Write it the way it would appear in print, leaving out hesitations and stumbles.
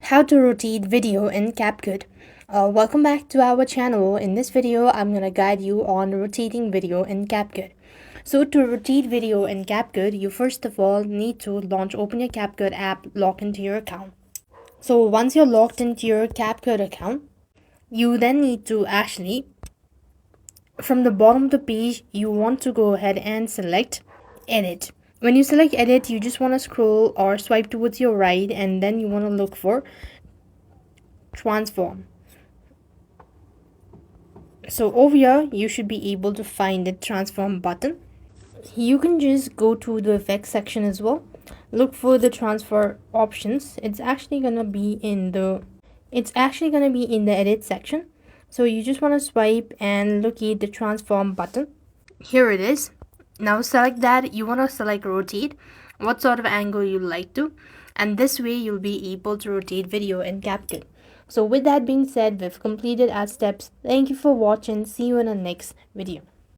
How to rotate video in Capcut. Welcome back to our channel. In this video, I'm going to guide you on rotating video in Capcut. So to rotate video in Capcut, you first of all need to open your Capcut app, log into your account. So once you're logged into your Capcut account, you then need to from the bottom of the page, you want to go ahead and select edit. When you select edit, you just want to scroll or swipe towards your right, and then you want to look for transform. So over here you should be able to find the transform button. You can just go to the effects section as well, look for the transfer options. It's actually gonna be in the edit section. So you just want to swipe and locate the transform button. Here it is. Now select that. You want to select rotate, what sort of angle you like to, and this way you'll be able to rotate video in Capcut. So with that being said, we've completed our steps. Thank you for watching. See you in the next video.